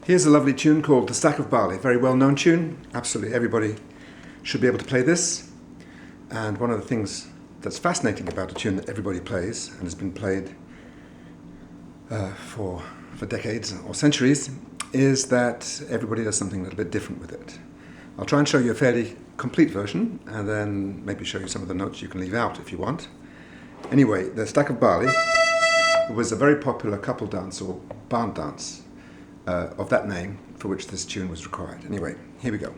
Here's a lovely tune called The Stack of Barley, very well-known tune. Absolutely everybody should be able to play this. And one of the things that's fascinating about a tune that everybody plays and has been played for decades or centuries is that everybody does something a little bit different with it. I'll try and show you a fairly complete version and then maybe show you some of the notes you can leave out if you want. Anyway, The Stack of Barley was a very popular couple dance or barn dance of that name for which this tune was required. Anyway, here we go.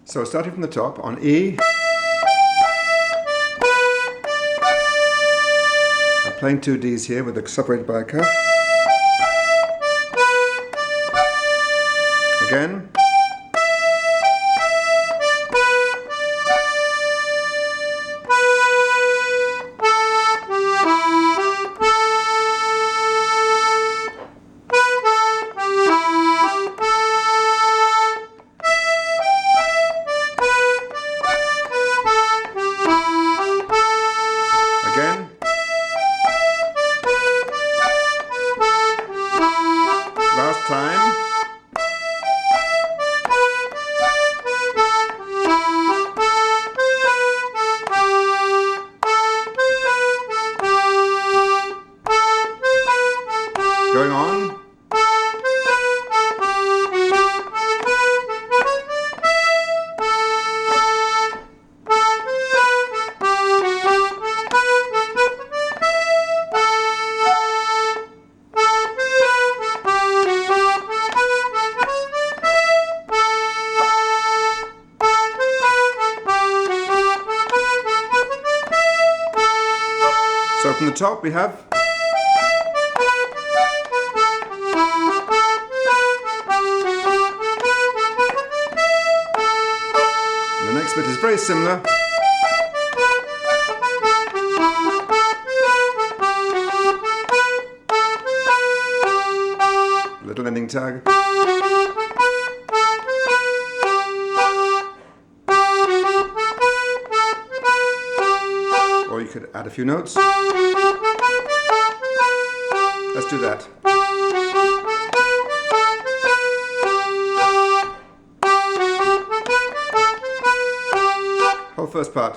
So starting from the top on E, I'm playing two Ds here with a separated by a cuff. Again. Last time. Going on. So from the top we have the next bit is very similar. Little ending tag. Or you could add a few notes. Let's do that. Whole first part.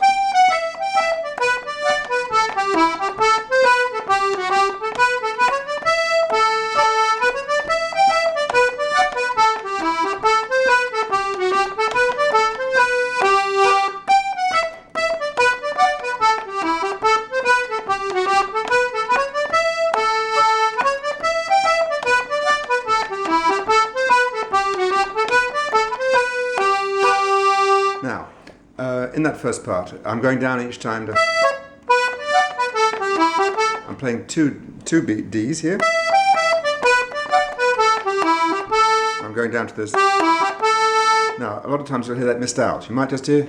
Now, in that first part, I'm going down each time to... I'm playing two Ds here. I'm going down to this. Now, a lot of times you'll hear that missed out. You might just hear...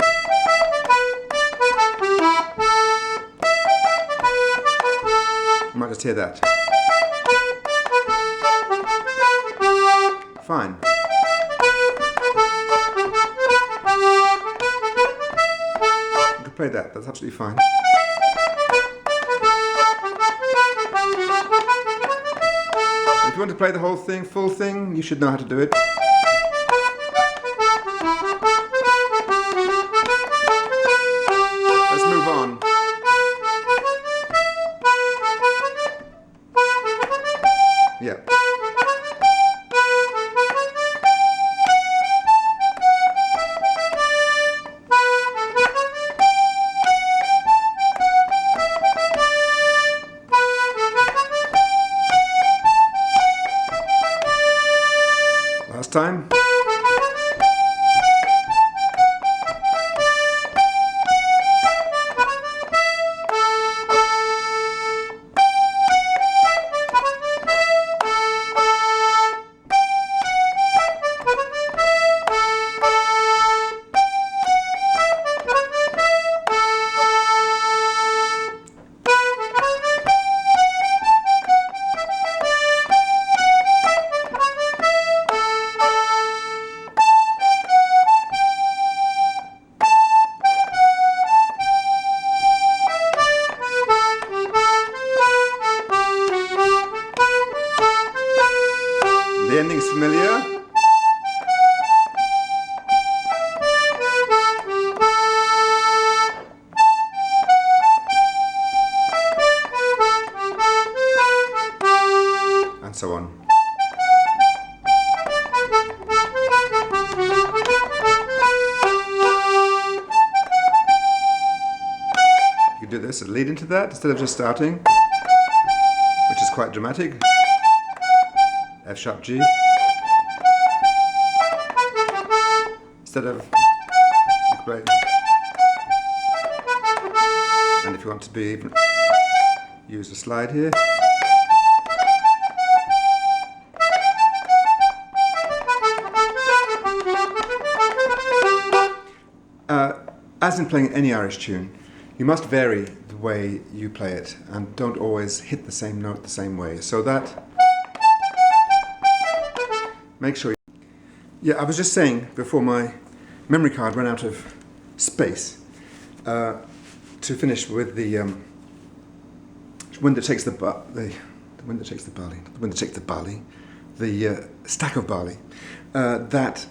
You might just hear that. Fine. You could play that, that's absolutely fine. If you want to play the whole thing, full thing, you should know how to do it. Let's move on. Yeah. Last time. The ending's familiar. And so on. You do this and lead into that instead of just starting, which is quite dramatic. F sharp G. Instead of, you can play. And if you want to be even, use a slide here. As in playing any Irish tune, you must vary the way you play it and don't always hit the same note the same way. So that, make sure you, yeah, I was just saying before my memory card ran out of space to finish with the wind that takes the wind that takes the barley, the wind that takes the barley, the stack of barley. That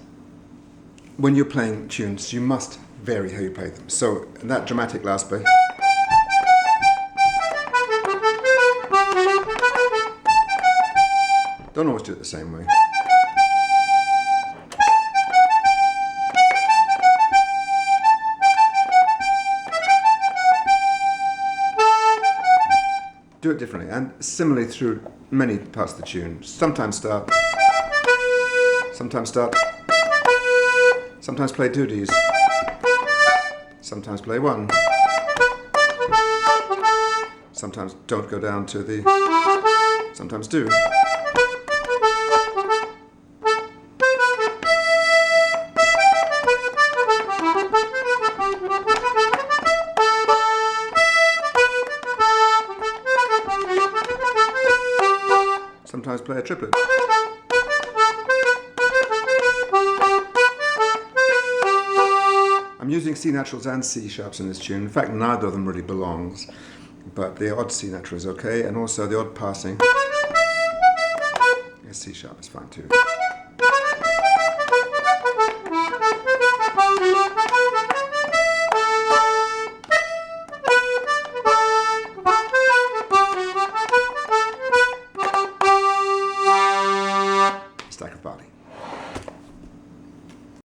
when you're playing tunes, you must vary how you play them. So in that dramatic last bit, don't always do it the same way. Do it differently, and similarly through many parts of the tune. Sometimes start, sometimes play two Ds, sometimes play one, sometimes don't go down to the, sometimes do. Sometimes play a triplet. I'm using C naturals and C sharps in this tune. In fact, neither of them really belongs, but the odd C natural is okay, and also the odd passing. Yeah, C sharp is fine too.